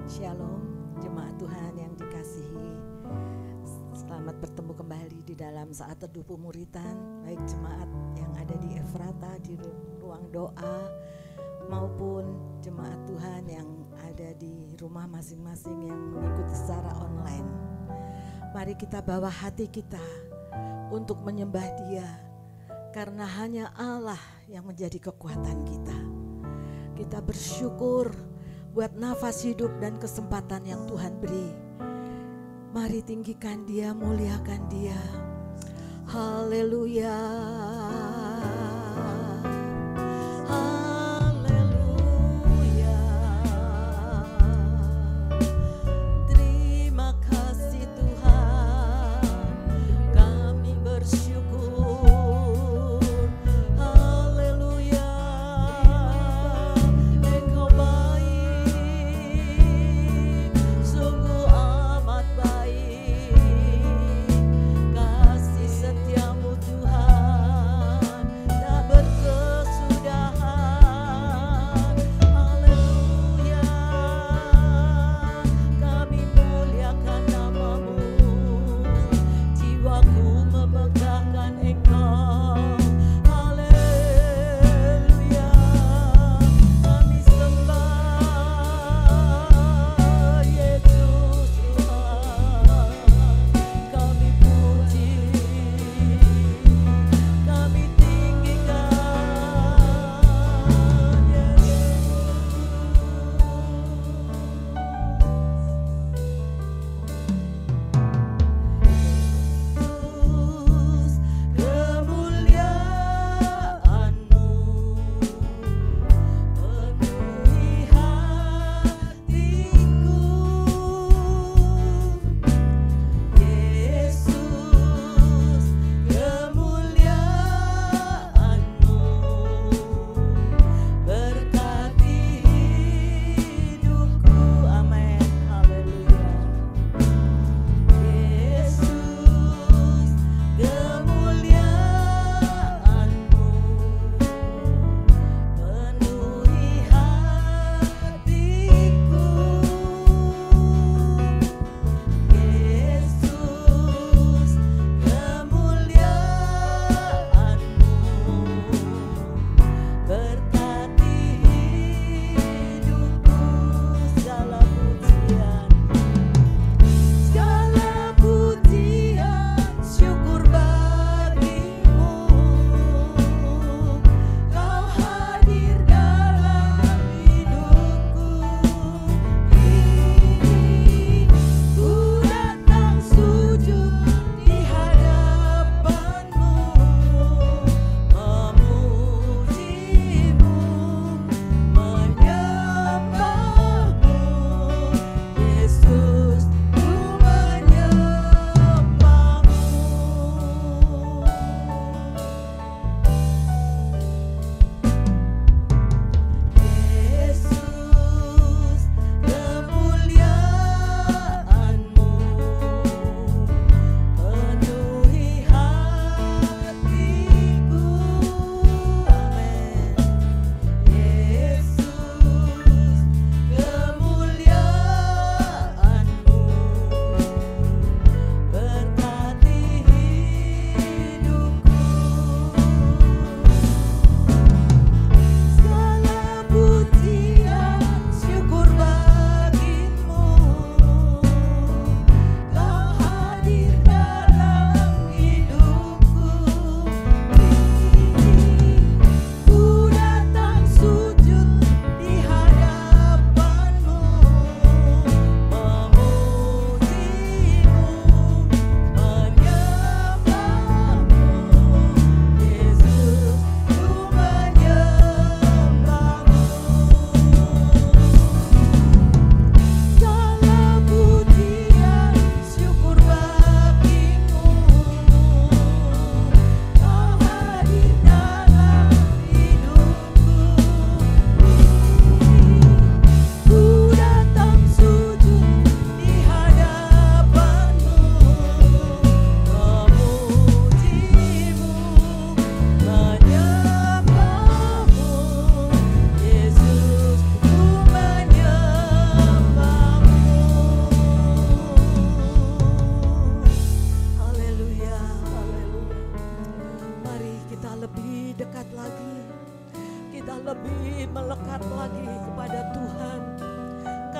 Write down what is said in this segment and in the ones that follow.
Shalom, jemaat Tuhan yang dikasihi. Selamat bertemu kembali di dalam saat teduh pemuritan, baik jemaat yang ada di Efrata di ruang doa maupun jemaat Tuhan yang ada di rumah masing-masing yang mengikuti secara online. Mari kita bawa hati kita untuk menyembah Dia, karena hanya Allah yang menjadi kekuatan kita. Kita bersyukur buat nafas hidup dan kesempatan yang Tuhan beri. Mari tinggikan Dia, muliakan Dia. Haleluya. Haleluya. Terima kasih Tuhan, kami bersyukur. Haleluya. Engkau baik, sungguh amat baik, kasih setiamu Tuhan.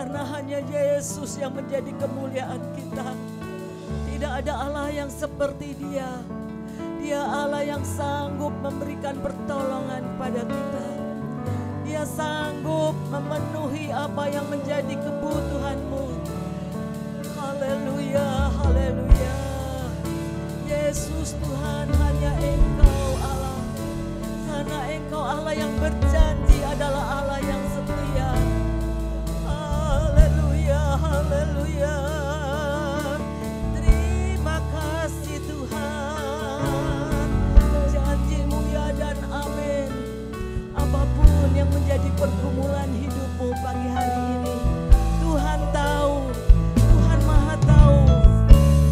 karena hanya Yesus yang menjadi kemuliaan kita. Tidak ada Allah yang seperti Dia. Dia Allah yang sanggup memberikan pertolongan pada kita. Dia sanggup memenuhi apa yang menjadi kebutuhanmu. Haleluya, haleluya. Yesus Tuhan, hanya Engkau Allah. Karena Engkau Allah yang berjanji adalah Allah yang setia. Haleluya, haleluya. Terima kasih Tuhan. Janji-Mu ya dan amin. Apapun yang menjadi pergumulan hidupmu pagi hari ini, Tuhan tahu, Tuhan Maha tahu.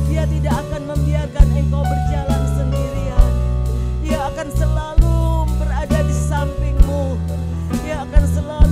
Dia tidak akan membiarkan engkau berjalan sendirian. Dia akan selalu berada di sampingmu. Dia akan selalu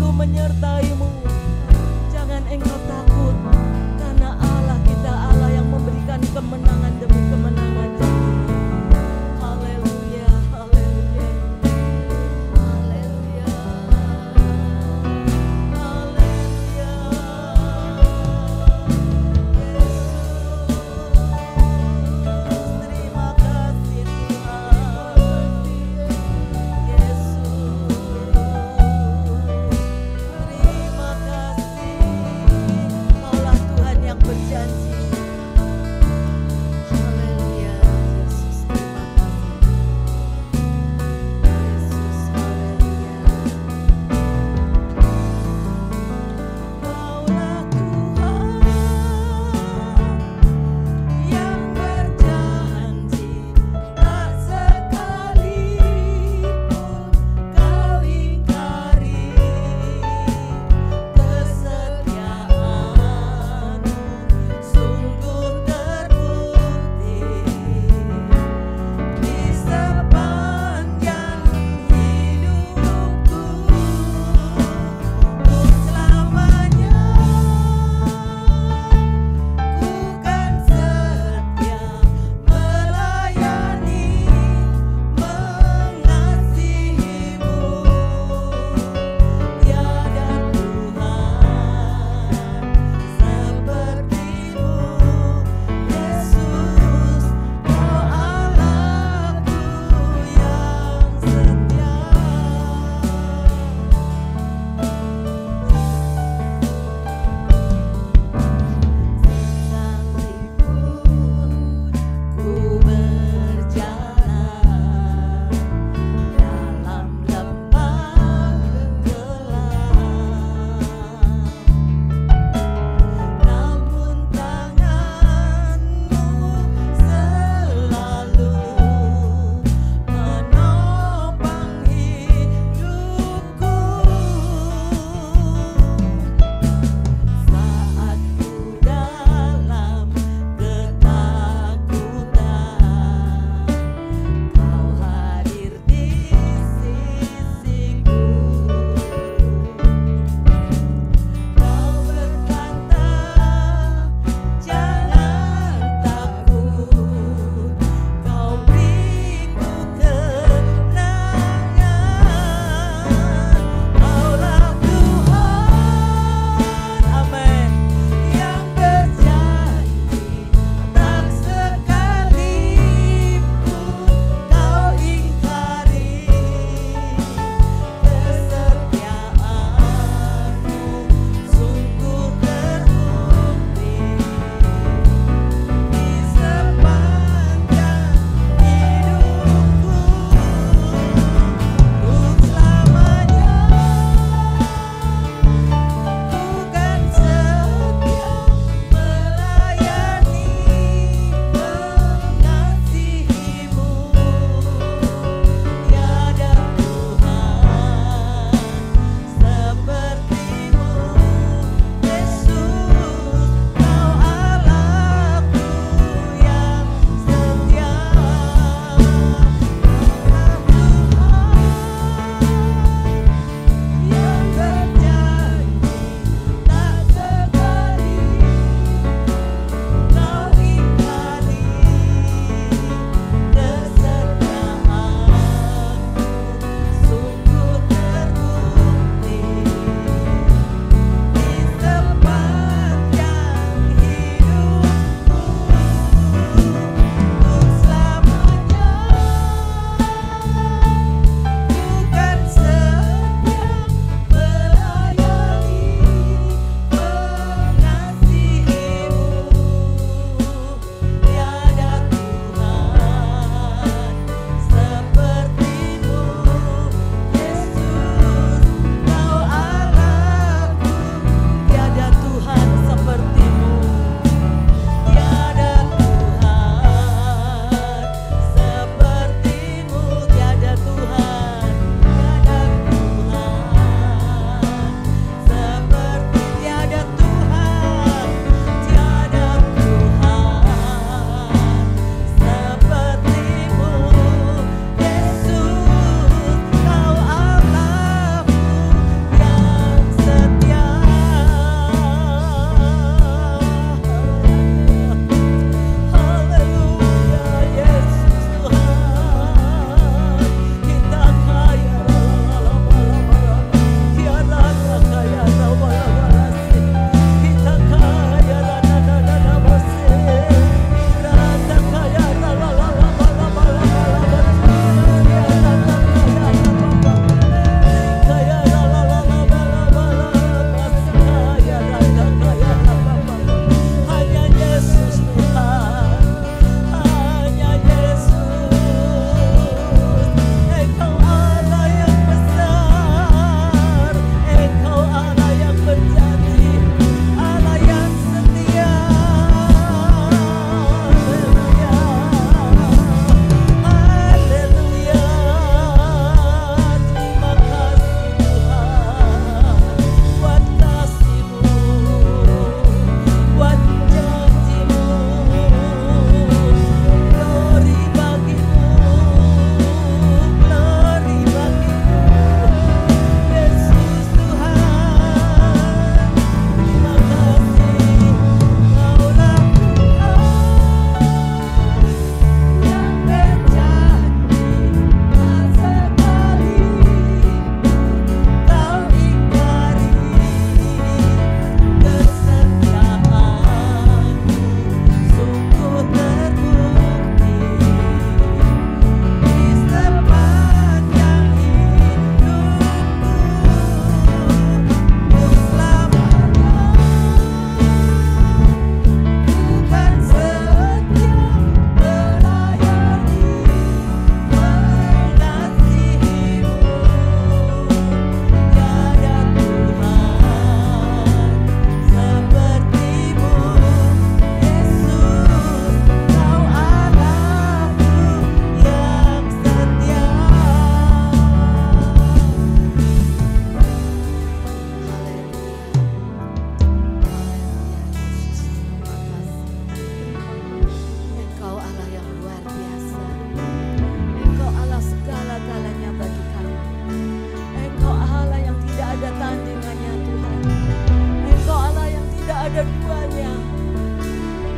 ada duanya.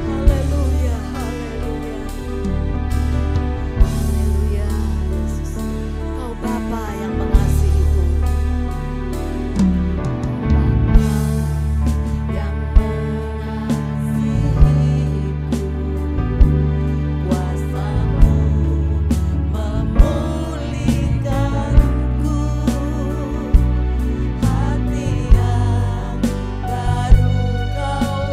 Haleluya, haleluya. Haleluya, Yesus. Kau Bapa yang mengasihiku. Yang mengasihiku. Kuasa-Mu memulihkanku. Hati yang baru Kau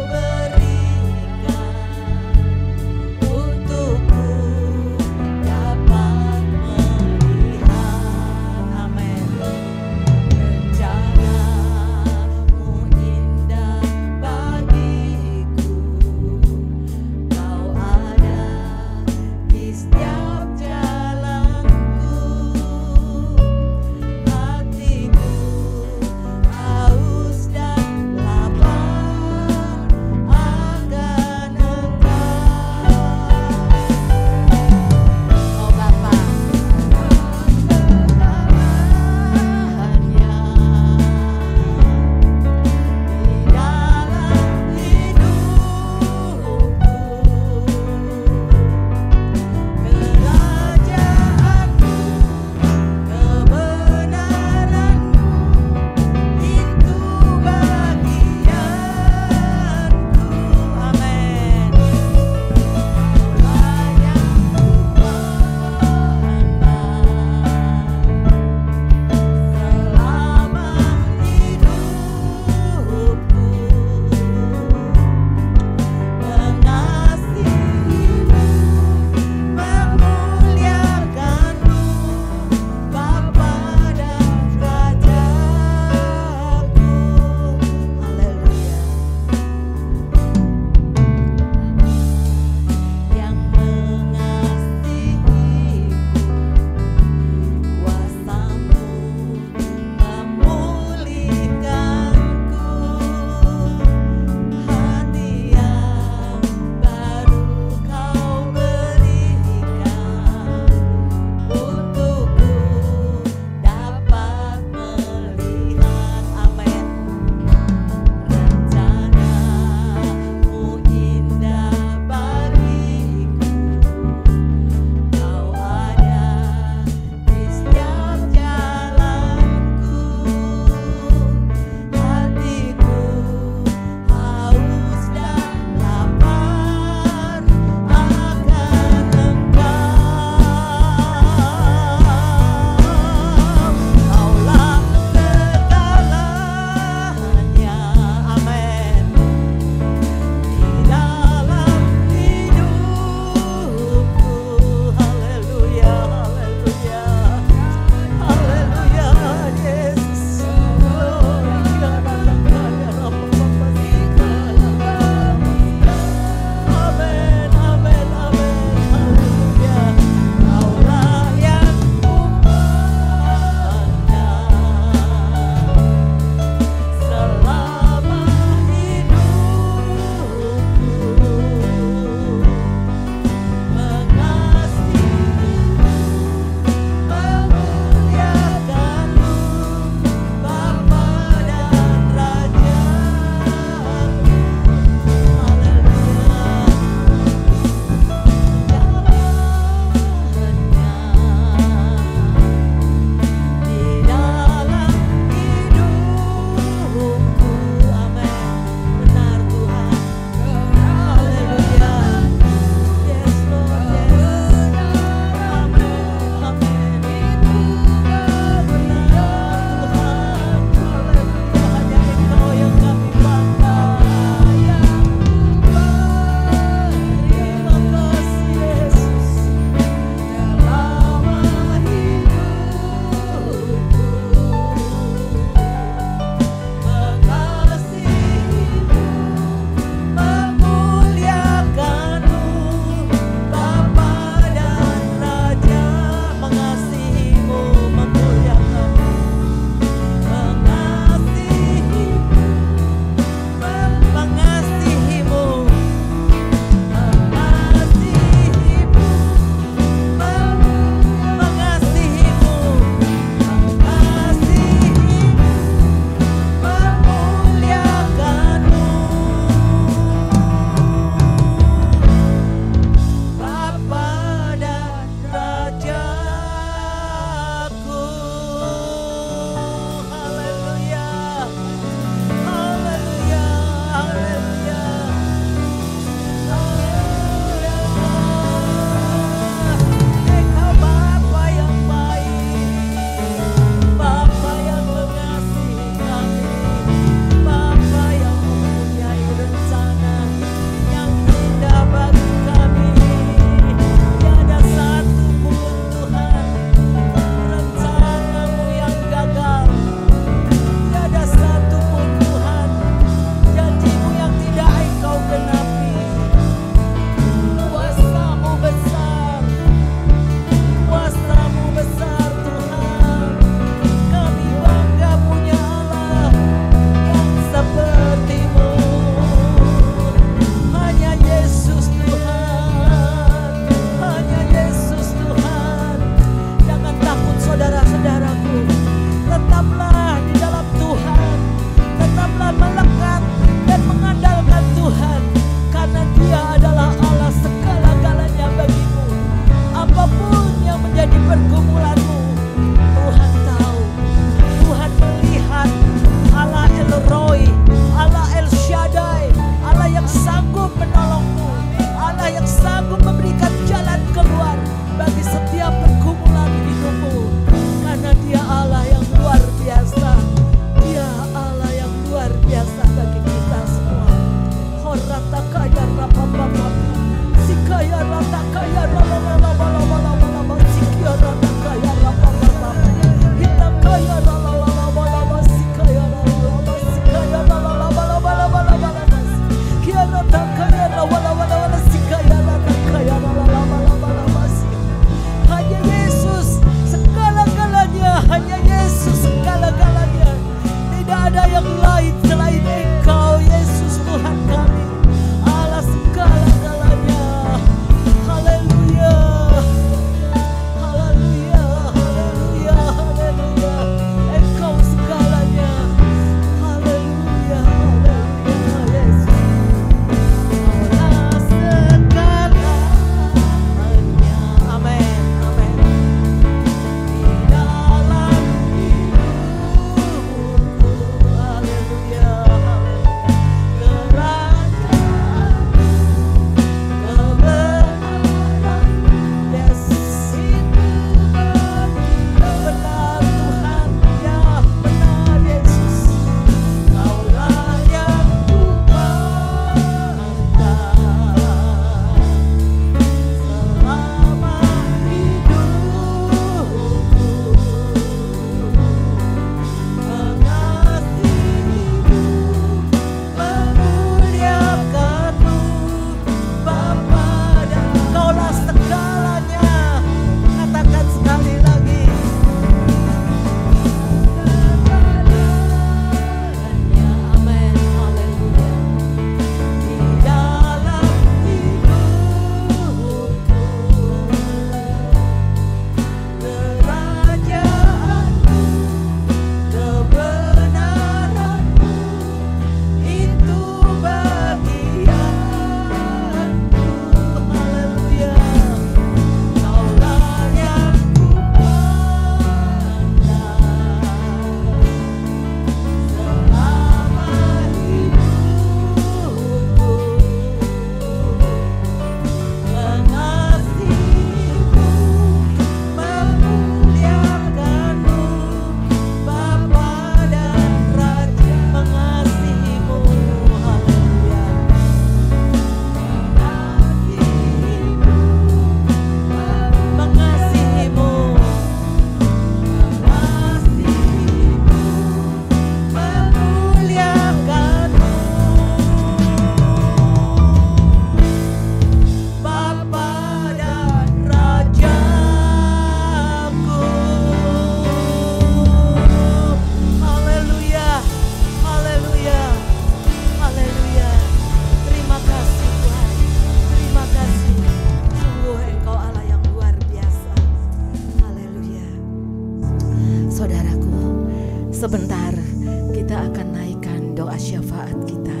syafaat kita.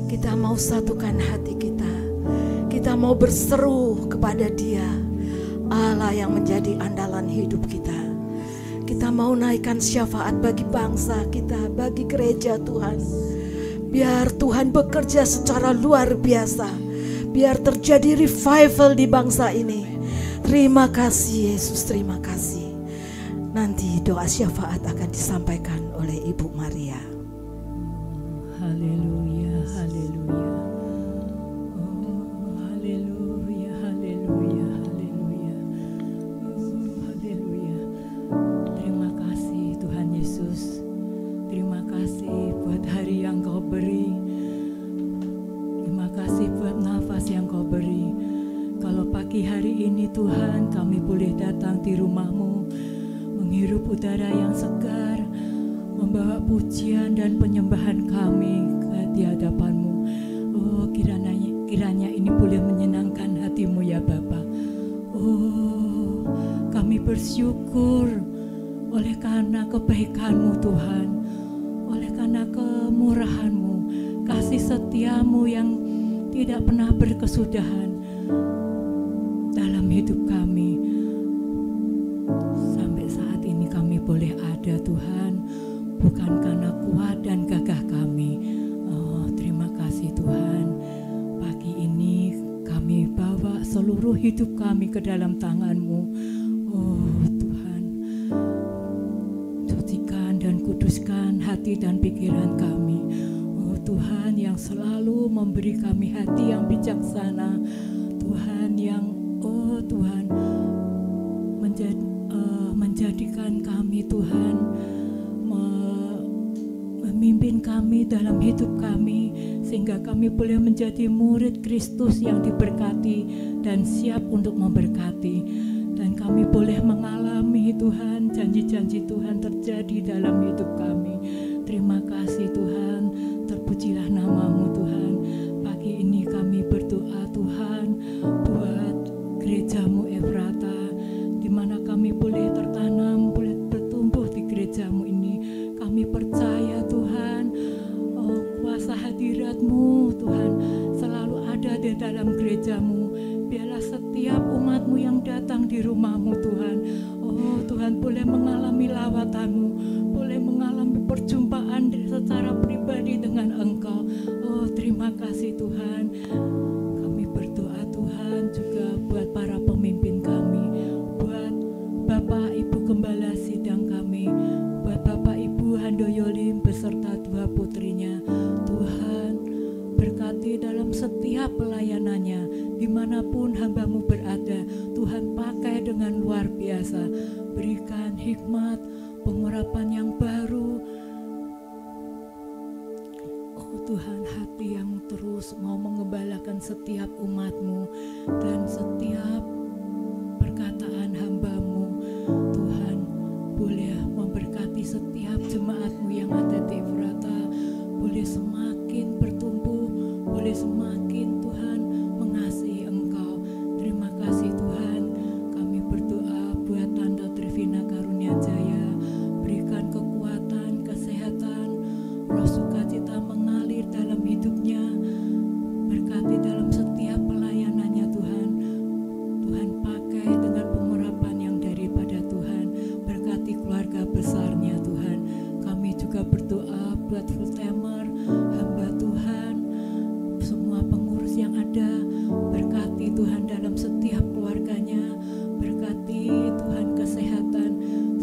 Kita mau satukan hati kita. Kita mau berseru kepada Dia, Allah yang menjadi andalan hidup kita. Kita mau naikkan syafaat bagi bangsa kita, bagi gereja Tuhan. Biar Tuhan bekerja secara luar biasa. Biar terjadi revival di bangsa ini. Terima kasih Yesus, terima kasih. Nanti doa syafaat akan disampaikan oleh Ibu Maria. Haleluya, haleluya. Oh, haleluya, haleluya, haleluya. Oh, haleluya. Terima kasih Tuhan Yesus. Terima kasih buat hari yang Kau beri. Terima kasih buat nafas yang Kau beri. Kalau pagi hari ini Tuhan kami boleh datang di rumah-Mu, menghirup udara yang segar, membawa pujian dan penyembahan kami di hadapan-Mu. Oh, kiranya ini boleh menyenangkan hati-Mu ya Bapa. Oh, kami bersyukur oleh karena kebaikan-Mu Tuhan, oleh karena kemurahan-Mu, kasih setia-Mu yang tidak pernah berkesudahan dalam hidup kami. Sampai saat ini kami boleh ada Tuhan, bukan karena kuat dan gagah kami. Oh, terima kasih Tuhan. Pagi ini kami bawa seluruh hidup kami ke dalam tangan-Mu. Oh Tuhan, sucikan dan kuduskan hati dan pikiran kami. Oh Tuhan yang selalu memberi kami hati yang bijaksana. Tuhan yang Tuhan menjadikan kami Tuhan, memimpin kami dalam hidup kami, sehingga kami boleh menjadi murid Kristus yang diberkati dan siap untuk memberkati. Dan kami boleh mengalami Tuhan, janji-janji Tuhan terjadi dalam hidup kami. Terima kasih Tuhan, terpujilah nama-Mu Tuhan. Pagi ini kami berdoa Tuhan buat gereja-Mu Efrata, di mana kami boleh tertanam, boleh bertumbuh di gereja-Mu ini. Kami percaya Tuhan, kuasa hadirat-Mu Tuhan selalu ada di dalam gereja-Mu. Biarlah setiap umat-Mu yang datang di rumah-Mu Tuhan, oh Tuhan boleh mengalami lawatan-Mu, boleh mengalami perjumpaan secara pribadi dengan Engkau. Oh terima kasih Tuhan. Kami berdoa Tuhan juga buat para pemimpin kami, buat Bapak Ibu Gembala Sidang kami, buat Bapak Ibu Handoyolim beserta 2 putrinya. Tuhan berkati dalam setiap pelayanannya, dimanapun hamba-Mu berada. Tuhan pakai dengan luar biasa, berikan hikmat, pengurapan yang baru. Oh Tuhan, hati yang terus mau mengembalakan setiap umat-Mu dan setiap perkataan hamba-Mu. Tuhan boleh memberkati setiap jemaat-Mu yang ada di Efrata, boleh semakin bertumbuh, boleh semakin Tuhan mengasihi Engkau. Terima kasih Tuhan. Kami berdoa buat Tante Trivina Karunia Jaya, berikan kekuatan, kesehatan, roh sukacita mengalir dalam hidupnya, berkati dalam setiap pelayanannya Tuhan. Tuhan pakai dengan pengurapan yang daripada Tuhan, berkati keluarga besarnya Tuhan. Kami juga berdoa buat full timer, hamba Tuhan, semua pengurus yang ada, berkati Tuhan dalam setiap keluarganya, berkati Tuhan kesehatan,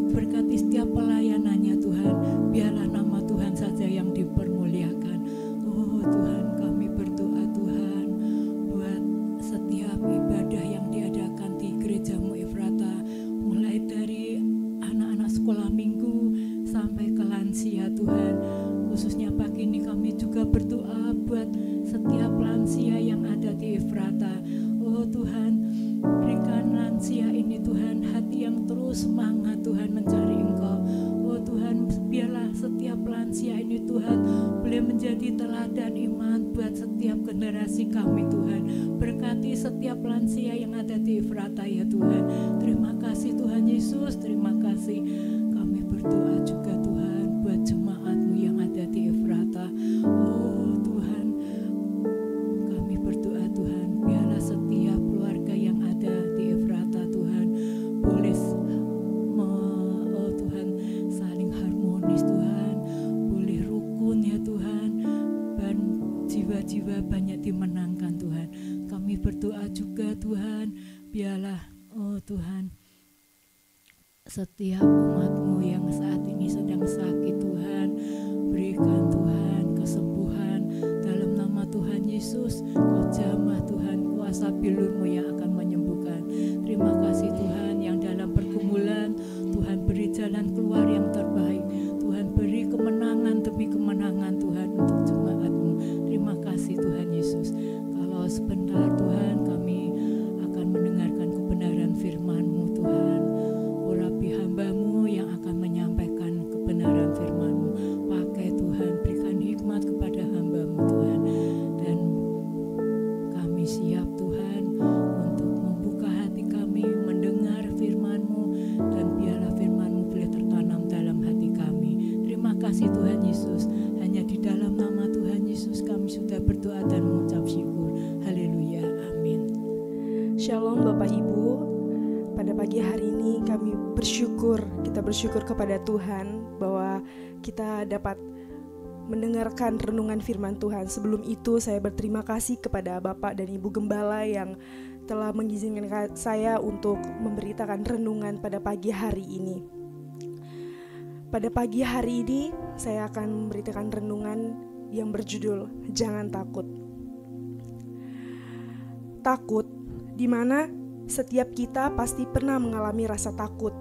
berkati setiap pelayanannya Tuhan. Biarlah nama Tuhan saja yang dipermuliakan. Oh Tuhan, kami berdoa Tuhan buat setiap ibadah yang diadakan di gereja-Mu Efrata, mulai dari anak-anak sekolah minggu sampai ke lansia Tuhan. Khususnya pagi ini kami juga berdoa buat setiap lansia yang ada di Efrata. Oh Tuhan, berikan lansia ini Tuhan hati yang terus semangat Tuhan mencari Engkau. Oh Tuhan, biarlah setiap lansia ini Tuhan boleh menjadi teladan iman buat setiap generasi kami Tuhan. Berkati setiap lansia yang ada di Efrata ya Tuhan. Terima kasih Tuhan Yesus, terima kasih. Kami berdoa juga Tuhan buat jemaat-Mu yang ada di Efrata. jiwa-jiwa banyak dimenangkan Tuhan. Kami berdoa juga Tuhan, biarlah Tuhan, setiap umat-Mu yang saat ini sedang sakit Tuhan, berikan Tuhan kesembuhan dalam nama Tuhan Yesus. Kau jamah Tuhan kuasa bilur-Mu yang akan menyembuhkan. Terima kasih Tuhan yang dalam pergumulan Tuhan beri jalan keluar yang terbaik. Tuhan beri kemenangan demi kemenangan Tuhan untuk jemaat-Mu. Terima kasih Tuhan Yesus. Kalau sebentar Tuhan kami akan mendengarkan kebenaran firman-Mu Tuhan. Urapi hamba-Mu yang akan menyampaikan kebenaran firman-Mu. Pakai Tuhan, berikan hikmat kepada hamba-Mu Tuhan. Dan kami siap Tuhan untuk membuka hati kami mendengar firman-Mu. Dan biarlah firman-Mu boleh tertanam dalam hati kami. Terima kasih Tuhan Yesus. Hanya di dalam nama Tuhan Yesus kami sudah berdoa dan mengucap syukur. Haleluya, amin. Shalom Bapak Ibu. Pada pagi hari ini kami kita bersyukur kepada Tuhan bahwa kita dapat mendengarkan renungan firman Tuhan. Sebelum itu saya berterima kasih kepada Bapak dan Ibu Gembala yang telah mengizinkan saya untuk memberitakan renungan pada pagi hari ini. Pada pagi hari ini saya akan memberitakan renungan yang berjudul Jangan Takut. Takut, di mana setiap kita pasti pernah mengalami rasa takut,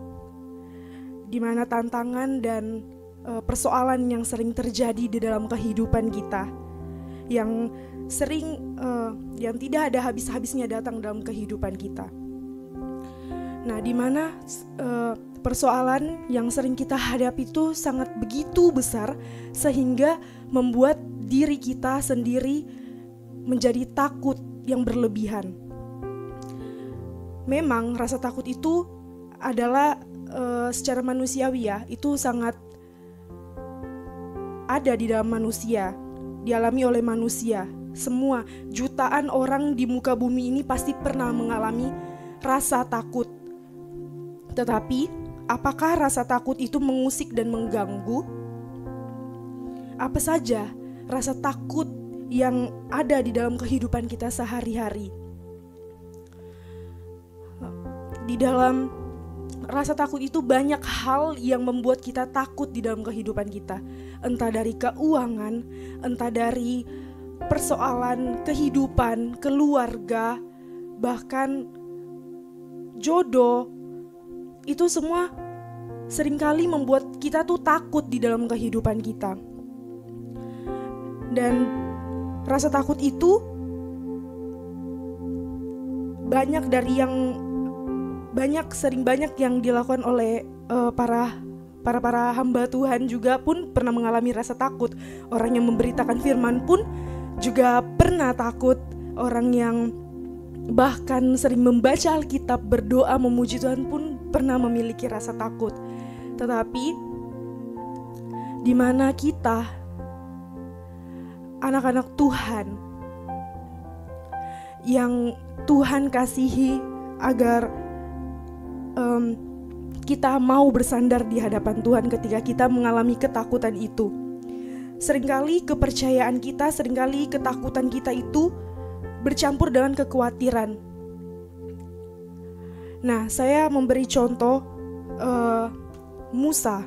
di mana tantangan dan persoalan yang sering terjadi di dalam kehidupan kita, yang tidak ada habis-habisnya datang dalam kehidupan kita. Nah, di mana persoalan yang sering kita hadapi itu sangat begitu besar sehingga membuat diri kita sendiri menjadi takut yang berlebihan. Memang rasa takut itu adalah secara manusiawi ya, itu sangat ada di dalam manusia, dialami oleh manusia. Semua jutaan orang di muka bumi ini pasti pernah mengalami rasa takut. Tetapi apakah rasa takut itu mengusik dan mengganggu? Apa saja rasa takut yang ada di dalam kehidupan kita sehari-hari? Di dalam rasa takut itu banyak hal yang membuat kita takut di dalam kehidupan kita. Entah dari keuangan, entah dari persoalan kehidupan, keluarga, bahkan jodoh. Itu semua seringkali membuat kita tuh takut di dalam kehidupan kita. Dan rasa takut itu sering banyak yang dilakukan oleh para hamba Tuhan juga pun pernah mengalami rasa takut. Orang yang memberitakan firman pun juga pernah takut. Orang yang bahkan sering membaca Alkitab, berdoa, memuji Tuhan pun pernah memiliki rasa takut. Tetapi di mana kita anak-anak Tuhan yang Tuhan kasihi agar kita mau bersandar di hadapan Tuhan ketika kita mengalami ketakutan itu. Seringkali kepercayaan kita, seringkali ketakutan kita itu bercampur dengan kekhawatiran. Nah, saya memberi contoh Musa.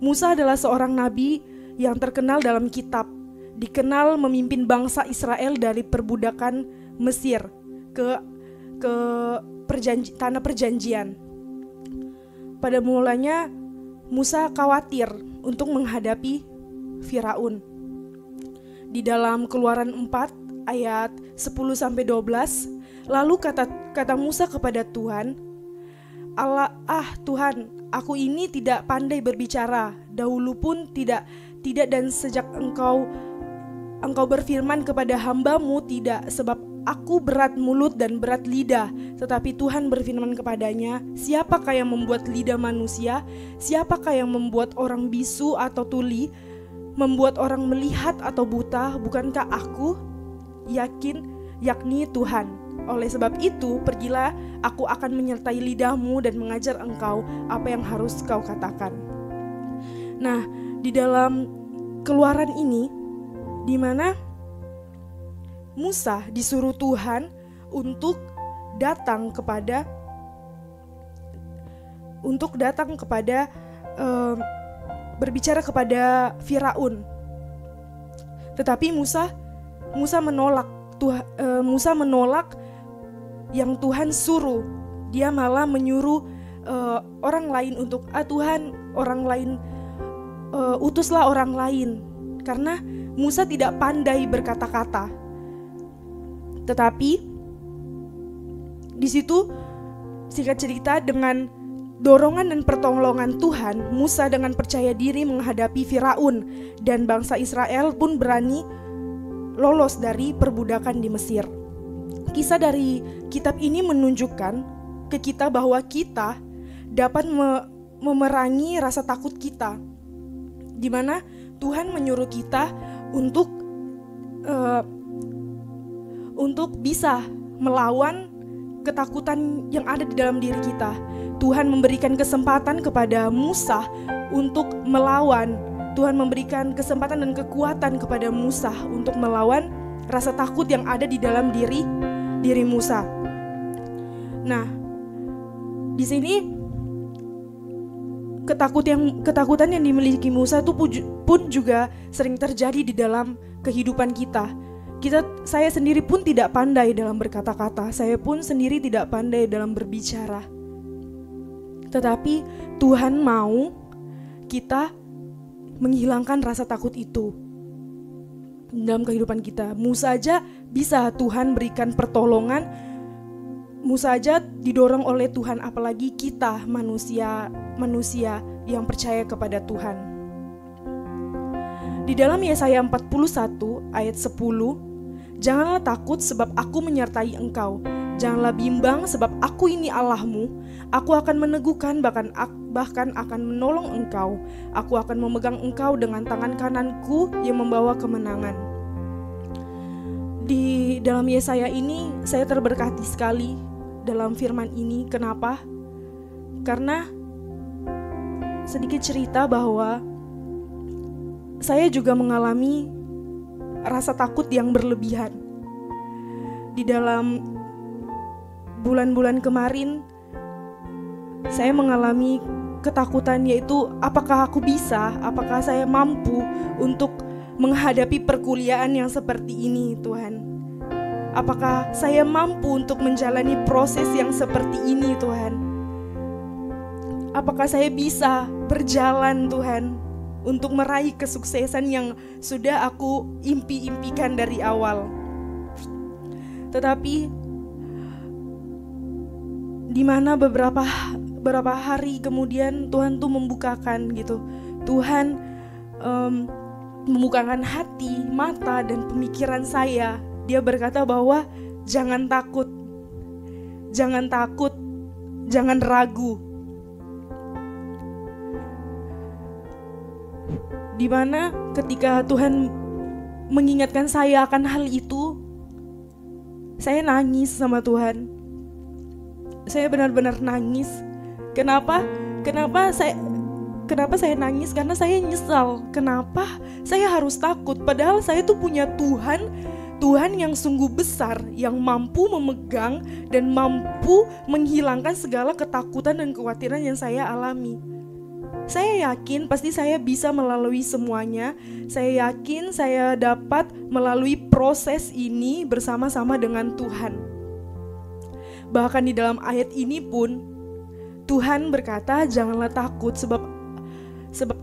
Musa adalah seorang nabi yang terkenal dalam kitab, dikenal memimpin bangsa Israel dari perbudakan Mesir ke tanah perjanjian. Pada mulanya Musa khawatir untuk menghadapi Firaun. Di dalam Keluaran 4 ayat 10-12, lalu kata Musa kepada Tuhan, Tuhan, aku ini tidak pandai berbicara, dahulu pun tidak dan sejak engkau berfirman kepada hamba-Mu tidak, sebab aku berat mulut dan berat lidah. Tetapi Tuhan berfirman kepadanya, siapakah yang membuat lidah manusia? Siapakah yang membuat orang bisu atau tuli? Membuat orang melihat atau buta? Bukankah aku? Yakni Tuhan. Oleh sebab itu, pergilah, aku akan menyertai lidahmu dan mengajar engkau apa yang harus kau katakan. Nah, di dalam Keluaran ini, di mana Musa disuruh Tuhan untuk datang kepada berbicara kepada Firaun. Tetapi Musa menolak. Musa menolak yang Tuhan suruh. Dia malah menyuruh orang lain untuk Tuhan, orang lain, utuslah orang lain, karena Musa tidak pandai berkata-kata. Tetapi di situ singkat cerita, dengan dorongan dan pertolongan Tuhan, Musa dengan percaya diri menghadapi Firaun, dan bangsa Israel pun berani lolos dari perbudakan di Mesir. Kisah dari kitab ini menunjukkan ke kita bahwa kita dapat memerangi rasa takut kita, di mana Tuhan menyuruh kita untuk bisa melawan ketakutan yang ada di dalam diri kita. Tuhan memberikan kesempatan kepada Musa untuk melawan. Tuhan memberikan kesempatan dan kekuatan kepada Musa untuk melawan rasa takut yang ada di dalam diri Musa. Nah, di sini ketakutan yang dimiliki Musa itu pun juga sering terjadi di dalam kehidupan kita. Saya sendiri pun tidak pandai dalam berkata-kata. Saya pun sendiri tidak pandai dalam berbicara. Tetapi Tuhan mau kita menghilangkan rasa takut itu dalam kehidupan kita. Musa aja bisa Tuhan berikan pertolongan. Musa aja didorong oleh Tuhan, apalagi kita manusia yang percaya kepada Tuhan. Di dalam Yesaya 41 ayat 10, janganlah takut sebab aku menyertai engkau. Janganlah bimbang sebab aku ini Allahmu. Aku akan meneguhkan bahkan akan menolong engkau. Aku akan memegang engkau dengan tangan kananku yang membawa kemenangan. Di dalam Yesaya ini saya terberkati sekali dalam firman ini. Kenapa? Karena sedikit cerita bahwa saya juga mengalami rasa takut yang berlebihan. Di dalam bulan-bulan kemarin saya mengalami ketakutan, yaitu apakah aku bisa, apakah saya mampu untuk menghadapi perkuliahan yang seperti ini, Tuhan. Apakah saya mampu untuk menjalani proses yang seperti ini, Tuhan. Apakah saya bisa berjalan, Tuhan, untuk meraih kesuksesan yang sudah aku impi-impikan dari awal. Tetapi di mana beberapa hari kemudian Tuhan tuh membukakan gitu. Tuhan membukakan hati, mata dan pemikiran saya. Dia berkata bahwa jangan takut, jangan ragu. Di mana ketika Tuhan mengingatkan saya akan hal itu, saya nangis sama Tuhan. Saya benar-benar nangis. Kenapa saya nangis? Karena saya nyesal. Kenapa saya harus takut? Padahal saya tuh punya Tuhan yang sungguh besar, yang mampu memegang dan mampu menghilangkan segala ketakutan dan kekhawatiran yang saya alami. Saya yakin pasti saya bisa melalui semuanya. Saya yakin saya dapat melalui proses ini bersama-sama dengan Tuhan. Bahkan di dalam ayat ini pun Tuhan berkata, janganlah takut sebab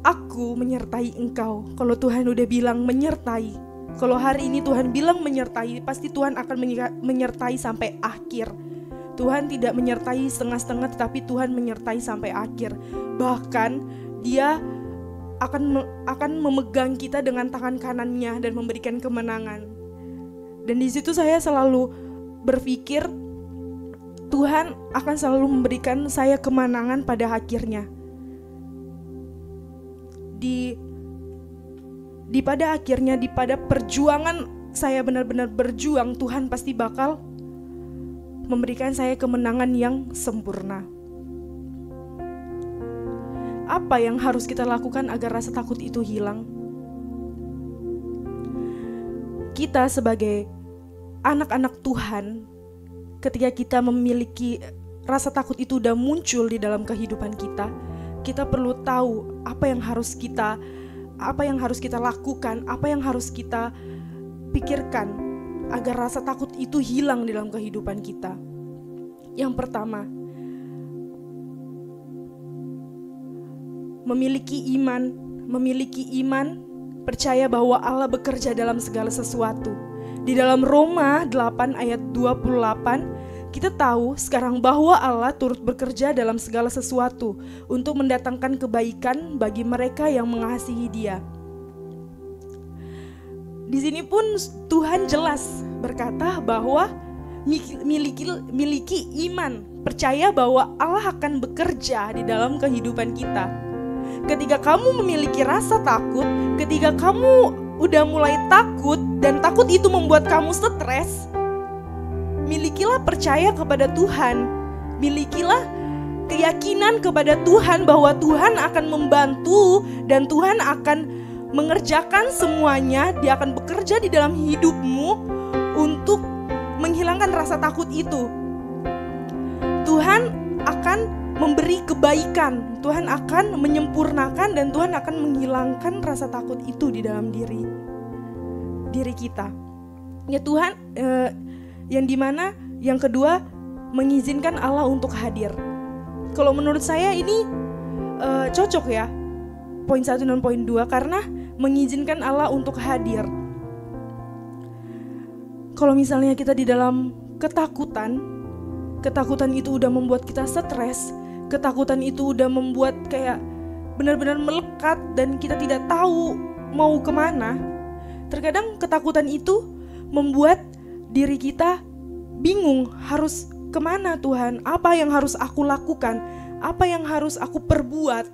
aku menyertai engkau. Kalau Tuhan udah bilang menyertai, kalau hari ini Tuhan bilang menyertai, pasti Tuhan akan menyertai sampai akhir. Tuhan tidak menyertai setengah-setengah, tetapi Tuhan menyertai sampai akhir. Bahkan Dia akan memegang kita dengan tangan kanannya dan memberikan kemenangan. Dan di situ saya selalu berpikir, Tuhan akan selalu memberikan saya kemenangan pada akhirnya. Pada akhirnya, pada perjuangan saya benar-benar berjuang, Tuhan pasti bakal memberikan saya kemenangan yang sempurna. Apa yang harus kita lakukan agar rasa takut itu hilang? Kita sebagai anak-anak Tuhan, ketika kita memiliki rasa takut itu udah muncul di dalam kehidupan kita, kita perlu tahu apa yang harus kita lakukan, apa yang harus kita pikirkan agar rasa takut itu hilang di dalam kehidupan kita. Yang pertama, memiliki iman, percaya bahwa Allah bekerja dalam segala sesuatu. Di dalam Roma 8 ayat 28, kita tahu sekarang bahwa Allah turut bekerja dalam segala sesuatu untuk mendatangkan kebaikan bagi mereka yang mengasihi Dia. Di sini pun Tuhan jelas berkata bahwa miliki iman, percaya bahwa Allah akan bekerja di dalam kehidupan kita. Ketika kamu memiliki rasa takut, ketika kamu udah mulai takut dan takut itu membuat kamu stres, milikilah percaya kepada Tuhan, milikilah keyakinan kepada Tuhan bahwa Tuhan akan membantu dan Tuhan akan mengerjakan semuanya. Dia akan bekerja di dalam hidupmu untuk menghilangkan rasa takut itu. Tuhan akan memberi kebaikan, Tuhan akan menyempurnakan, dan Tuhan akan menghilangkan rasa takut itu di dalam diri kita. Ya Tuhan, yang dimana yang kedua, mengizinkan Allah untuk hadir. Kalau menurut saya ini cocok ya, poin 1 dan poin 2, karena mengizinkan Allah untuk hadir. Kalau misalnya kita di dalam ketakutan itu udah membuat kita stres, ketakutan itu udah membuat kayak benar-benar melekat dan kita tidak tahu mau kemana. Terkadang ketakutan itu membuat diri kita bingung, harus kemana Tuhan, apa yang harus aku lakukan, apa yang harus aku perbuat.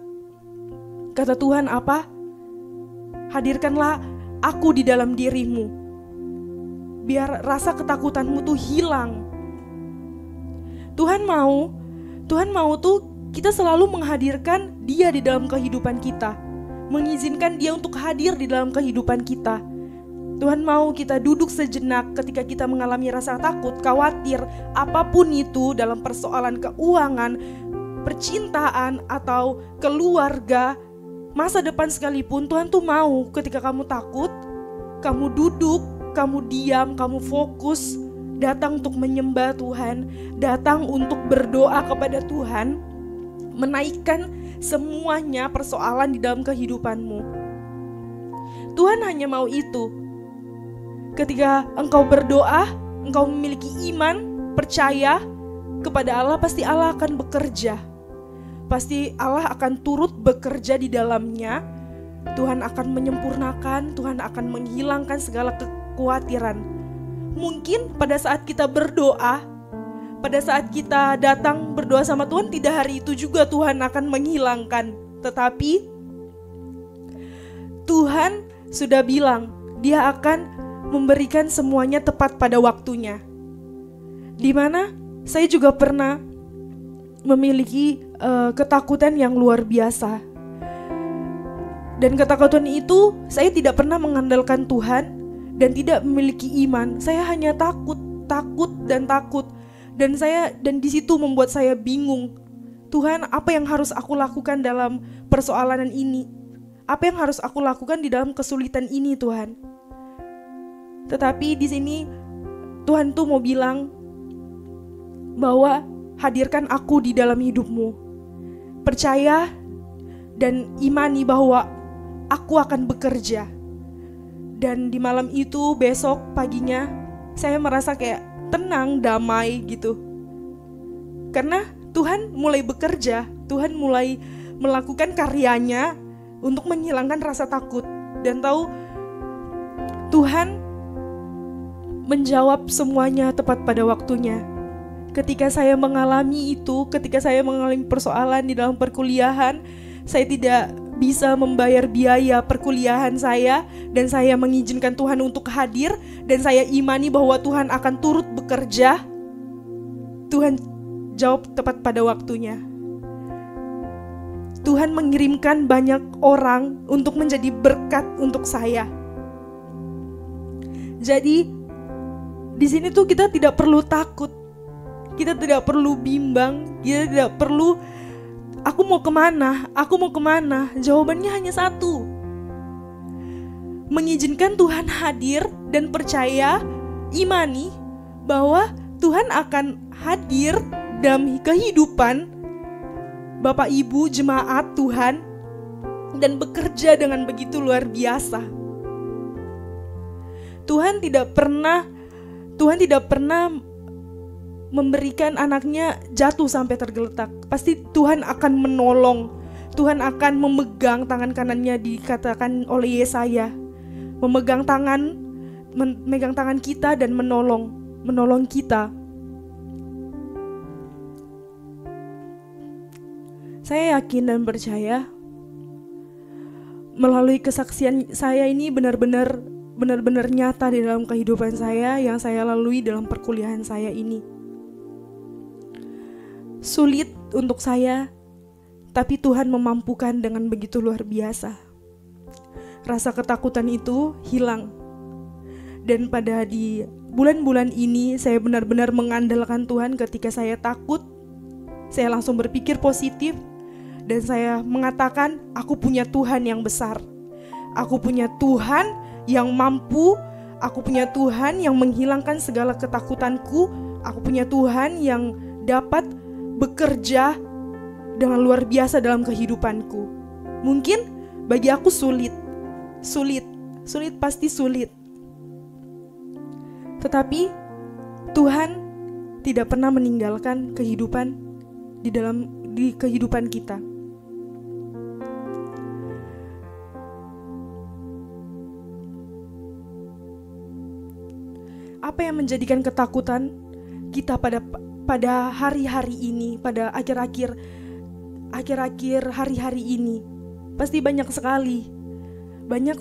Kata Tuhan apa? Hadirkanlah aku di dalam dirimu, biar rasa ketakutanmu tuh hilang. Tuhan mau tuh kita selalu menghadirkan Dia di dalam kehidupan kita, mengizinkan Dia untuk hadir di dalam kehidupan kita. Tuhan mau kita duduk sejenak ketika kita mengalami rasa takut, khawatir, apapun itu dalam persoalan keuangan, percintaan, atau keluarga, masa depan sekalipun. Tuhan tuh mau ketika kamu takut, kamu duduk, kamu diam, kamu fokus, datang untuk menyembah Tuhan, datang untuk berdoa kepada Tuhan, menaikkan semuanya persoalan di dalam kehidupanmu. Tuhan hanya mau itu. Ketika engkau berdoa, engkau memiliki iman, percaya kepada Allah, pasti Allah akan bekerja. Pasti Allah akan turut bekerja di dalamnya. Tuhan akan menyempurnakan, Tuhan akan menghilangkan segala kekhawatiran. Mungkin pada saat kita berdoa, pada saat kita datang berdoa sama Tuhan, tidak hari itu juga Tuhan akan menghilangkan. Tetapi Tuhan sudah bilang, Dia akan memberikan semuanya tepat pada waktunya. Dimana saya juga pernah memiliki ketakutan yang luar biasa. Dan ketakutan itu saya tidak pernah mengandalkan Tuhan dan tidak memiliki iman. Saya hanya takut. Dan di situ membuat saya bingung. Tuhan, apa yang harus aku lakukan dalam persoalan ini? Apa yang harus aku lakukan di dalam kesulitan ini, Tuhan? Tetapi di sini Tuhan tuh mau bilang bahwa hadirkan aku di dalam hidupmu. Percaya dan imani bahwa aku akan bekerja. Dan di malam itu, besok paginya, saya merasa kayak tenang, damai gitu. Karena Tuhan mulai bekerja, Tuhan mulai melakukan karyanya untuk menghilangkan rasa takut. Dan tahu Tuhan menjawab semuanya tepat pada waktunya. Ketika saya mengalami itu, ketika saya mengalami persoalan di dalam perkuliahan, saya tidak bisa membayar biaya perkuliahan saya, dan saya mengizinkan Tuhan untuk hadir, dan saya imani bahwa Tuhan akan turut bekerja. Tuhan jawab tepat pada waktunya. Tuhan mengirimkan banyak orang untuk menjadi berkat untuk saya. Jadi di sini tuh kita tidak perlu takut, kita tidak perlu bimbang, kita tidak perlu aku mau kemana. Jawabannya hanya satu: mengizinkan Tuhan hadir dan percaya, imani bahwa Tuhan akan hadir dalam kehidupan Bapak Ibu jemaat Tuhan dan bekerja dengan begitu luar biasa. Tuhan tidak pernah memberikan anaknya jatuh sampai tergeletak. Pasti Tuhan akan menolong. Tuhan akan memegang tangan kanannya, dikatakan oleh Yesaya, memegang tangan kita dan menolong kita. Saya yakin dan percaya melalui kesaksian saya ini benar-benar nyata di dalam kehidupan saya yang saya lalui dalam perkuliahan saya ini. Sulit untuk saya, tapi Tuhan memampukan dengan begitu luar biasa. Rasa ketakutan itu hilang. Dan pada di bulan-bulan ini saya benar-benar mengandalkan Tuhan. Ketika saya takut, saya langsung berpikir positif. Dan saya mengatakan, aku punya Tuhan yang besar. Aku punya Tuhan yang mampu. Aku punya Tuhan yang menghilangkan segala ketakutanku. Aku punya Tuhan yang dapat bekerja dengan luar biasa dalam kehidupanku. Mungkin bagi aku sulit, pasti sulit. Tetapi Tuhan tidak pernah meninggalkan kehidupan di kehidupan kita. Apa yang menjadikan ketakutan kita pada hari-hari ini, pada akhir-akhir hari-hari ini? Pasti banyak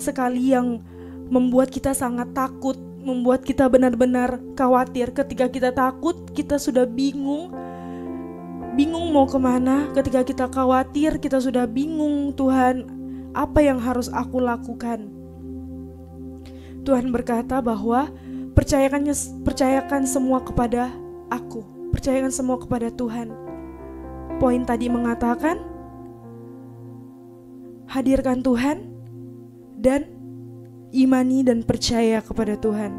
sekali yang membuat kita sangat takut, membuat kita benar-benar khawatir. Ketika kita takut, kita sudah bingung mau kemana. Ketika kita khawatir, kita sudah bingung, Tuhan, apa yang harus aku lakukan? Tuhan berkata bahwa percayakan semua kepada aku, percayakan semua kepada Tuhan. Poin tadi mengatakan, hadirkan Tuhan dan imani dan percaya kepada Tuhan.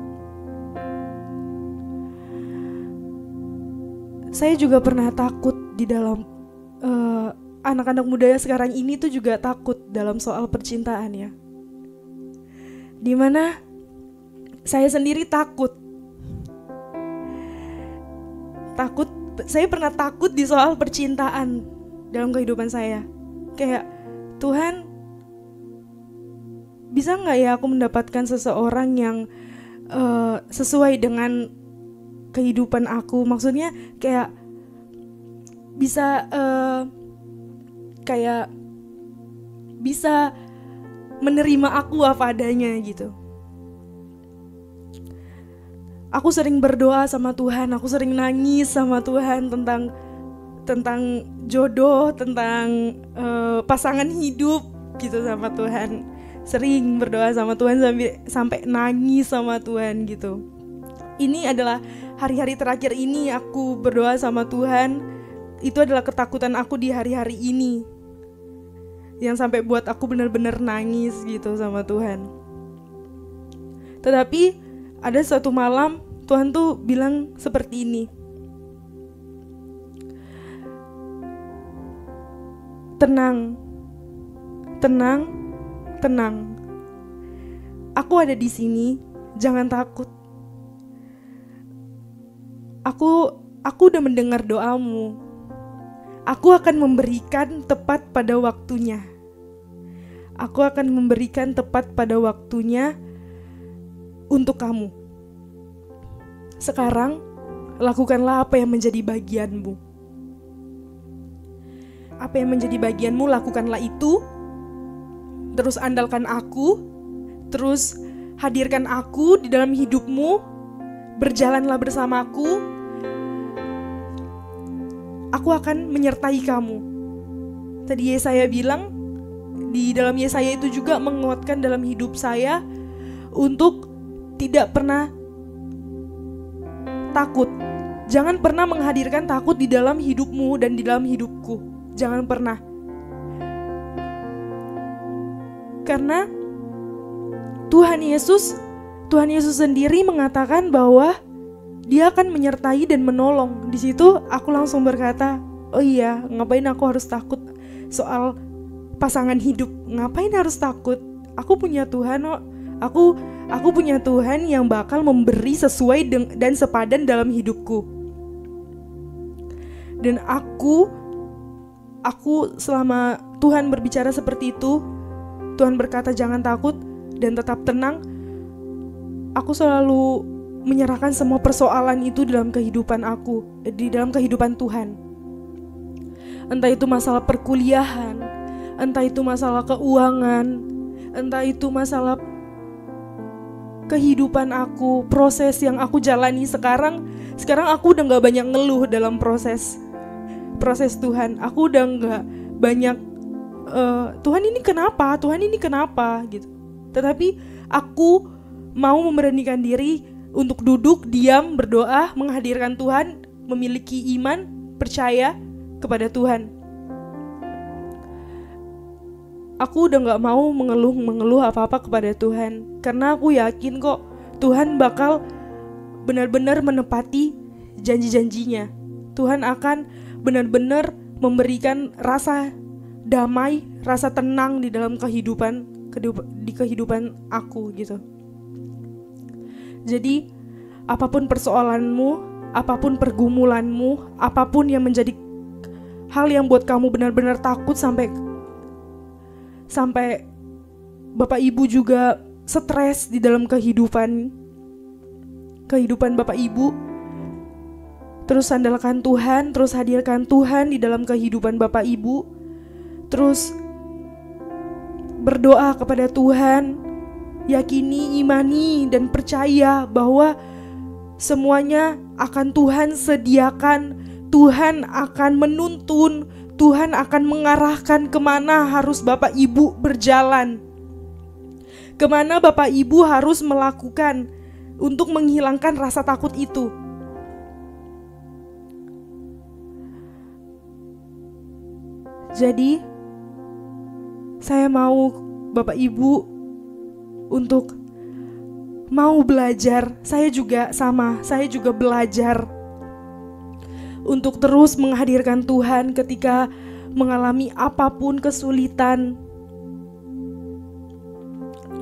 Saya juga pernah takut di dalam anak-anak muda sekarang ini tuh juga takut dalam soal percintaan ya. Dimana saya sendiri takut. Saya pernah takut di soal percintaan dalam kehidupan saya. Kayak, Tuhan, bisa gak ya aku mendapatkan seseorang yang sesuai dengan kehidupan aku? Maksudnya kayak bisa bisa menerima aku apa adanya gitu. Aku sering berdoa sama Tuhan, aku sering nangis sama Tuhan tentang jodoh, tentang pasangan hidup gitu sama Tuhan. Sering berdoa sama Tuhan sampai nangis sama Tuhan gitu. Ini adalah hari-hari terakhir ini aku berdoa sama Tuhan. Itu adalah ketakutan aku di hari-hari ini, yang sampai buat aku benar-benar nangis gitu sama Tuhan. Tetapi ada suatu malam Tuhan tuh bilang seperti ini, tenang. Aku ada di sini, jangan takut. Aku udah mendengar doamu. Aku akan memberikan tepat pada waktunya. Aku akan memberikan tepat pada waktunya untuk kamu. Sekarang, lakukanlah apa yang menjadi bagianmu. Apa yang menjadi bagianmu, lakukanlah itu. Terus andalkan aku. Terus hadirkan aku di dalam hidupmu. Berjalanlah bersamaku. Aku akan menyertai kamu. Tadi Yesaya bilang, di dalam Yesaya itu juga menguatkan dalam hidup saya untuk tidak pernah takut. Jangan pernah menghadirkan takut di dalam hidupmu dan di dalam hidupku. Jangan pernah. Karena Tuhan Yesus sendiri mengatakan bahwa Dia akan menyertai dan menolong. Di situ aku langsung berkata, oh iya, ngapain aku harus takut soal pasangan hidup? Ngapain harus takut? Aku punya Tuhan kok. Aku punya Tuhan yang bakal memberi sesuai dan sepadan dalam hidupku. Dan aku selama Tuhan berbicara seperti itu, Tuhan berkata jangan takut dan tetap tenang, aku selalu menyerahkan semua persoalan itu dalam kehidupan aku, di dalam kehidupan Tuhan. Entah itu masalah perkuliahan, entah itu masalah keuangan, entah itu masalah kehidupan aku, proses yang aku jalani sekarang aku udah gak banyak ngeluh dalam proses Tuhan. Aku udah gak banyak Tuhan ini kenapa gitu. Tetapi aku mau memberanikan diri untuk duduk, diam, berdoa, menghadirkan Tuhan, memiliki iman, percaya kepada Tuhan. Aku udah gak mau mengeluh apa-apa kepada Tuhan, karena aku yakin kok Tuhan bakal benar-benar menepati janji-janjinya. Tuhan akan benar-benar memberikan rasa damai, rasa tenang di dalam kehidupan aku gitu. Jadi apapun persoalanmu, apapun pergumulanmu, apapun yang menjadi hal yang buat kamu benar-benar takut sampai Bapak Ibu juga stres di dalam kehidupan Bapak Ibu, terus andalkan Tuhan, terus hadirkan Tuhan di dalam kehidupan Bapak Ibu, terus berdoa kepada Tuhan, yakini, imani, dan percaya bahwa semuanya akan Tuhan sediakan. Tuhan akan menuntun, Tuhan akan mengarahkan kemana harus Bapak Ibu berjalan, kemana Bapak Ibu harus melakukan untuk menghilangkan rasa takut itu. Jadi saya mau Bapak Ibu untuk mau belajar. Saya juga belajar untuk terus menghadirkan Tuhan ketika mengalami apapun kesulitan.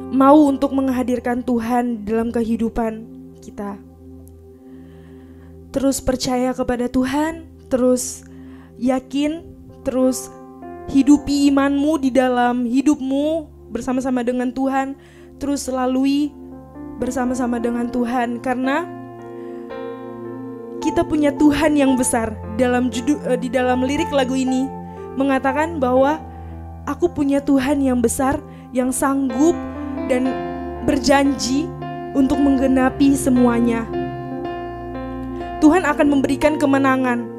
Mau untuk menghadirkan Tuhan dalam kehidupan kita. Terus percaya kepada Tuhan, terus yakin, terus hidupi imanmu di dalam hidupmu bersama-sama dengan Tuhan, terus lalui bersama-sama dengan Tuhan, karena kita punya Tuhan yang besar. Di dalam lirik lagu ini mengatakan bahwa aku punya Tuhan yang besar, yang sanggup dan berjanji untuk menggenapi semuanya. Tuhan akan memberikan kemenangan.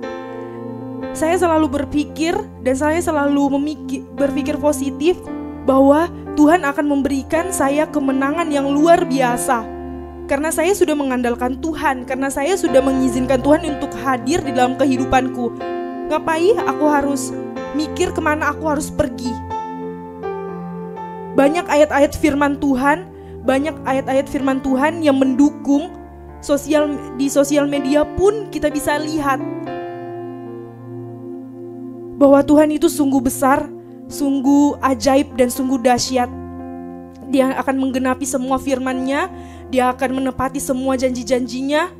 Saya selalu berpikir dan saya selalu berpikir positif bahwa Tuhan akan memberikan saya kemenangan yang luar biasa. Karena saya sudah mengandalkan Tuhan, karena saya sudah mengizinkan Tuhan untuk hadir di dalam kehidupanku. Ngapain aku harus mikir kemana aku harus pergi? Banyak ayat-ayat firman Tuhan yang mendukung. Di sosial media pun kita bisa lihat bahwa Tuhan itu sungguh besar, sungguh ajaib dan sungguh dahsyat. Dia akan menggenapi semua firman-Nya, Dia akan menepati semua janji-janjinya.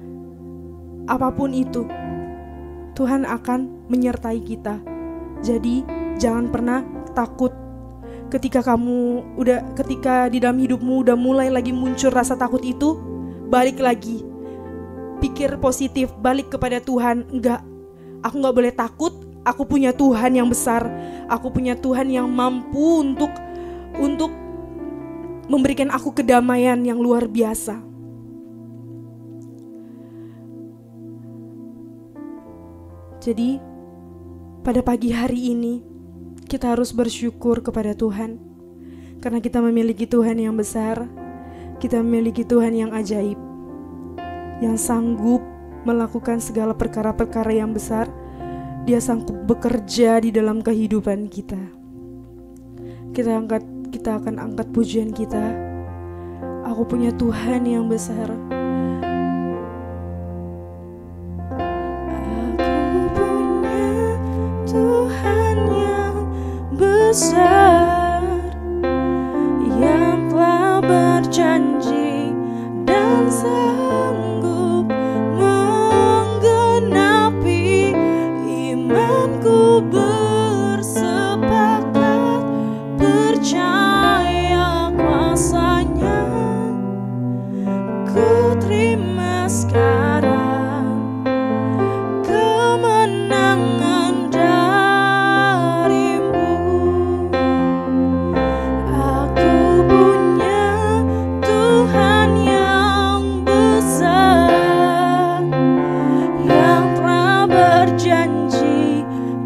Apapun itu, Tuhan akan menyertai kita. Jadi jangan pernah takut. Ketika di dalam hidupmu udah mulai lagi muncul rasa takut itu, balik lagi. Pikir positif, balik kepada Tuhan. Enggak, aku gak boleh takut. Aku punya Tuhan yang besar. Aku punya Tuhan yang mampu untuk memberikan aku kedamaian yang luar biasa. Jadi pada pagi hari ini kita harus bersyukur kepada Tuhan, karena kita memiliki Tuhan yang besar. Kita memiliki Tuhan yang ajaib, yang sanggup melakukan segala perkara-perkara yang besar. Dia sanggup bekerja di dalam kehidupan kita. Kita akan angkat pujian kita. Aku punya Tuhan yang besar. Aku punya Tuhan yang besar, yang telah berjanji dan sanggup menggenapi imanku, bersepakat percaya kuasa-Nya. Ku terima sekarang kemenangan darimu. Aku punya Tuhan yang besar, yang telah berjanji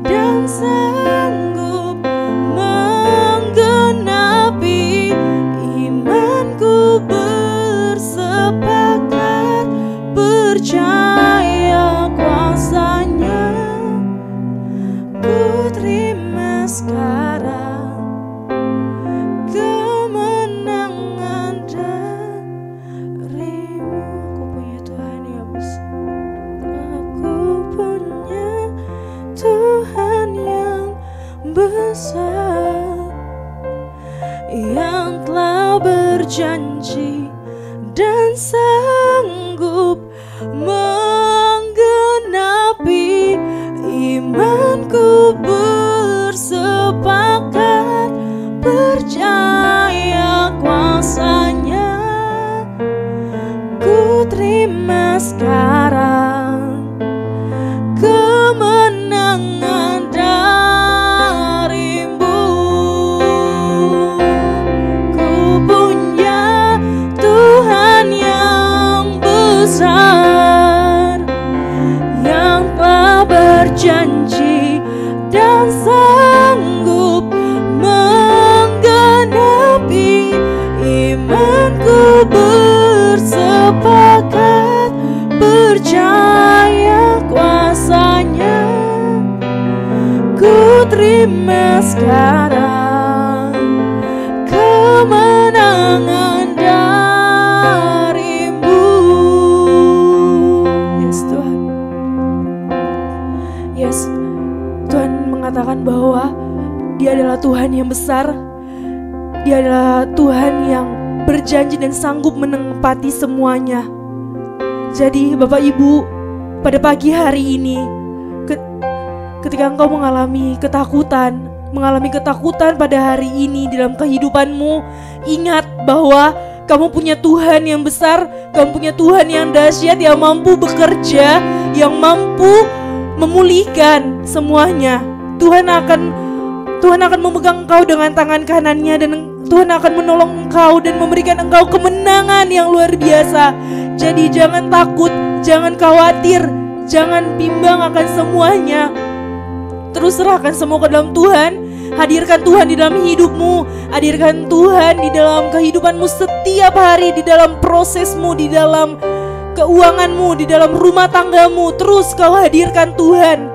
dan sanggup menggenapi imanku, bersepakat percaya kuasa-Nya. Ku terima sekarang kemenangan darimu. Aku punya Tuhan yang besar. Aku punya Tuhan yang besar, yang telah berjanji dan sanggup menggenapi imanku, bersepakat percaya kuasa-Nya. Ku terima sekarang kemenangan darimu. Ku punya Tuhan yang besar, yang telah berjanji dan sanggup menggenapi imanku, bersepakat percaya kuasa-Nya. Ku terima sekarang kemenangan darimu. Yes Tuhan. Yes, Tuhan mengatakan bahwa Dia adalah Tuhan yang besar. Dia adalah Tuhan yang berjanji dan sanggup menempati semuanya. Jadi Bapak Ibu, pada pagi hari ini, ketika engkau mengalami ketakutan pada hari ini dalam kehidupanmu, ingat bahwa kamu punya Tuhan yang besar, kamu punya Tuhan yang dahsyat, yang mampu bekerja, yang mampu memulihkan semuanya. Tuhan akan memegang engkau dengan tangan kanannya, dan Tuhan akan menolong engkau dan memberikan engkau kemenangan yang luar biasa. Jadi jangan takut, jangan khawatir, jangan bimbang akan semuanya. Terus serahkan semua ke dalam Tuhan. Hadirkan Tuhan di dalam hidupmu, hadirkan Tuhan di dalam kehidupanmu setiap hari, di dalam prosesmu, di dalam keuanganmu, di dalam rumah tanggamu. Terus kau hadirkan Tuhan.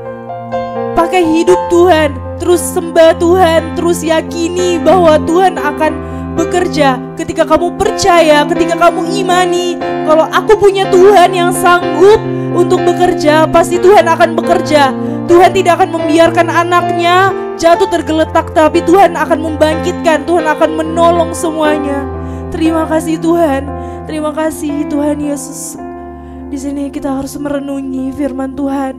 Pakai hidup Tuhan, terus sembah Tuhan, terus yakini bahwa Tuhan akan bekerja. Ketika kamu percaya, ketika kamu imani kalau aku punya Tuhan yang sanggup untuk bekerja, pasti Tuhan akan bekerja. Tuhan tidak akan membiarkan anaknya jatuh tergeletak, tapi Tuhan akan membangkitkan, Tuhan akan menolong semuanya. Terima kasih Tuhan, terima kasih Tuhan Yesus. Di sini kita harus merenungi firman Tuhan,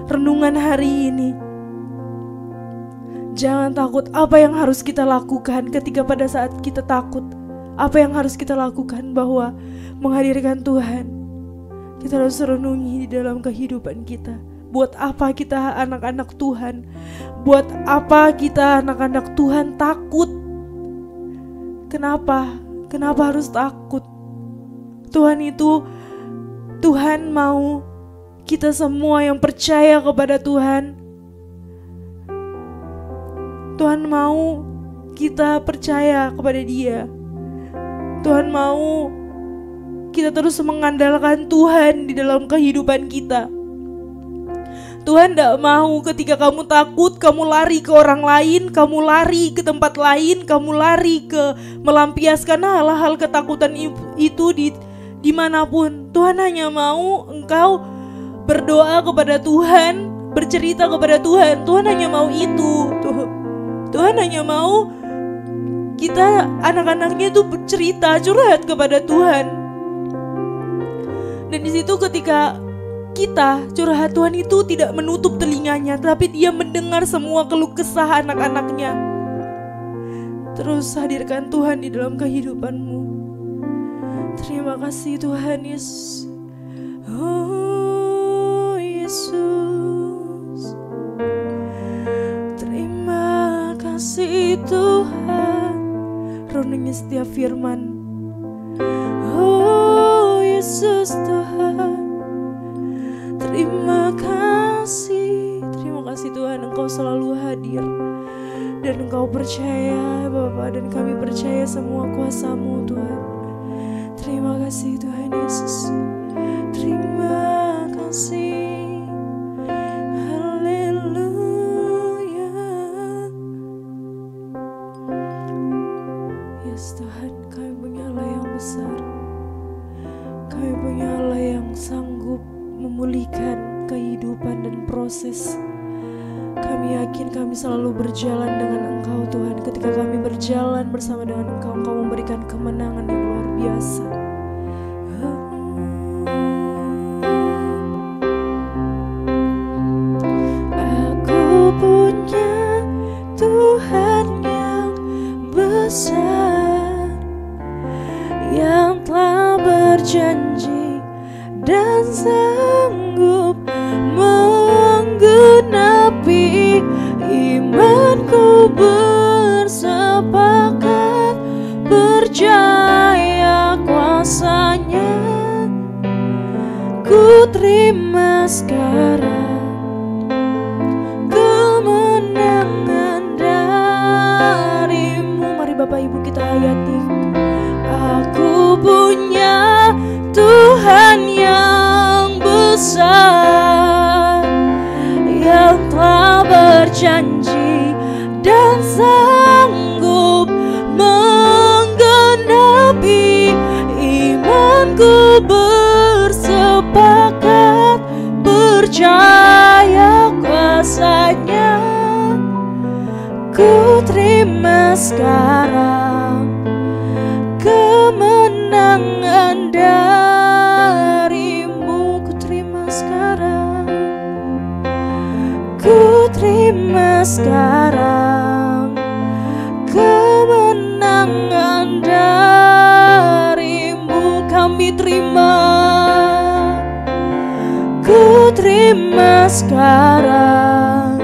renungan hari ini. Jangan takut. Apa yang harus kita lakukan ketika pada saat kita takut? Apa yang harus kita lakukan bahwa menghadirkan Tuhan? Kita harus renungi di dalam kehidupan kita. Buat apa kita anak-anak Tuhan? Buat apa kita anak-anak Tuhan takut? Kenapa? Kenapa harus takut? Tuhan mau kita semua yang percaya kepada Tuhan. Tuhan mau kita percaya kepada Dia. Tuhan mau kita terus mengandalkan Tuhan di dalam kehidupan kita. Tuhan tidak mau ketika kamu takut, kamu lari ke orang lain, kamu lari ke tempat lain, kamu lari ke melampiaskan hal-hal ketakutan itu dimanapun. Tuhan hanya mau engkau berdoa kepada Tuhan, bercerita kepada Tuhan. Tuhan hanya mau itu. Tuhan hanya mau kita anak-anaknya itu bercerita, curhat kepada Tuhan. Dan di situ ketika kita curhat, Tuhan itu tidak menutup telinganya, tapi Dia mendengar semua keluh kesah anak-anaknya. Terus hadirkan Tuhan di dalam kehidupanmu. Terima kasih Tuhan Yesus. Oh Yesus, terima kasih Tuhan. Renungi setiap firman. Oh Yesus Tuhan, terima kasih Tuhan, Engkau selalu hadir dan Engkau percaya Bapa, dan kami percaya semua kuasa-Mu Tuhan. Terima kasih Tuhan Yesus, terima kasih. Haleluya. Yes Tuhan, kami punya Allah yang besar, kami punya Allah yang sanggup memulihkan kehidupan dan proses. Kami yakin kami selalu berjalan dengan Engkau Tuhan. Ketika kami berjalan bersama dengan Engkau, Engkau memberikan kemenangan yang luar biasa. Aku punya Tuhan yang besar, yang telah berjanji dan sanggup menggenapi imanku, bersepakat percaya kuasa-Nya. Ku terima sekarang kemenangan dari-Mu. Mari Bapak Ibu kita hayati. Aku punya Tuhan yang besar, yang telah berjanji dan sanggup menggenapi imanku, bersepakat percaya kuasa-Nya. Ku terima sekarang kemenangan dari-Mu. Ku terima sekarang, ku terima sekarang kemenangan dari-Mu. Kami terima, ku terima sekarang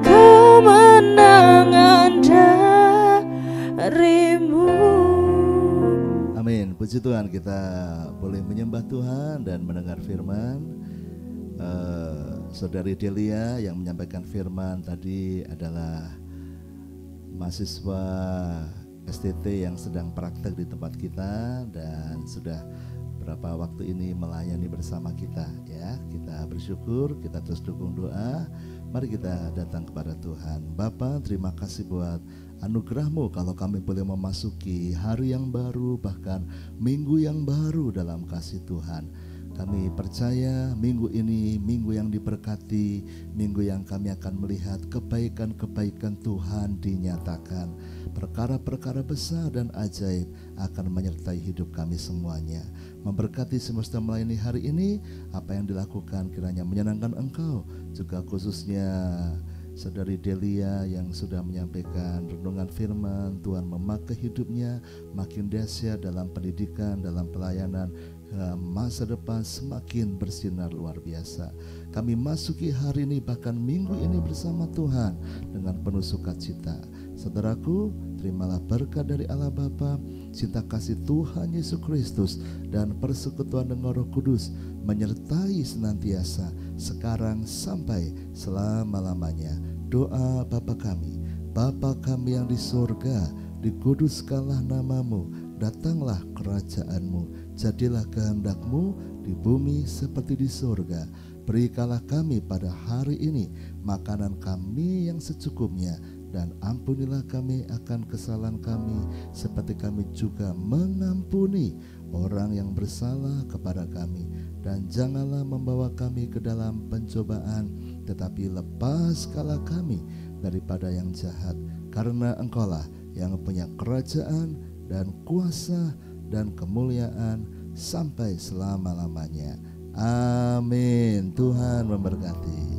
kemenangan dari-Mu. Amin. Puji Tuhan, kita boleh menyembah Tuhan dan mendengar firman. Saudari Delia yang menyampaikan firman tadi adalah mahasiswa STT yang sedang praktek di tempat kita dan sudah berapa waktu ini melayani bersama kita ya. Kita bersyukur, kita terus dukung doa. Mari kita datang kepada Tuhan. Bapa, terima kasih buat anugerah-Mu kalau kami boleh memasuki hari yang baru, bahkan minggu yang baru dalam kasih Tuhan. Kami percaya minggu ini minggu yang diberkati, minggu yang kami akan melihat kebaikan-kebaikan Tuhan dinyatakan. Perkara-perkara besar dan ajaib akan menyertai hidup kami semuanya. Memberkati semesta melayani hari ini, apa yang dilakukan kiranya menyenangkan Engkau, juga khususnya Saudari Delia yang sudah menyampaikan renungan firman. Tuhan memakai hidupnya makin dahsyat dalam pendidikan, dalam pelayanan, masa depan semakin bersinar luar biasa. Kami masuki hari ini bahkan minggu ini bersama Tuhan dengan penuh sukacita. Saudaraku, terimalah berkat dari Allah Bapa, cinta kasih Tuhan Yesus Kristus, dan persekutuan dengan Roh Kudus menyertai senantiasa sekarang sampai selama-lamanya. Doa Bapa kami yang di surga, dikuduskanlah nama-Mu, datanglah kerajaan-Mu, jadilah kehendak-Mu di bumi seperti di surga. Berikanlah kami pada hari ini makanan kami yang secukupnya, dan ampunilah kami akan kesalahan kami seperti kami juga mengampuni orang yang bersalah kepada kami. Dan janganlah membawa kami ke dalam pencobaan, tetapi lepaskanlah kami daripada yang jahat. Karena Engkaulah yang punya kerajaan dan kuasa dan kemuliaan sampai selama-lamanya. Amin. Tuhan memberkati.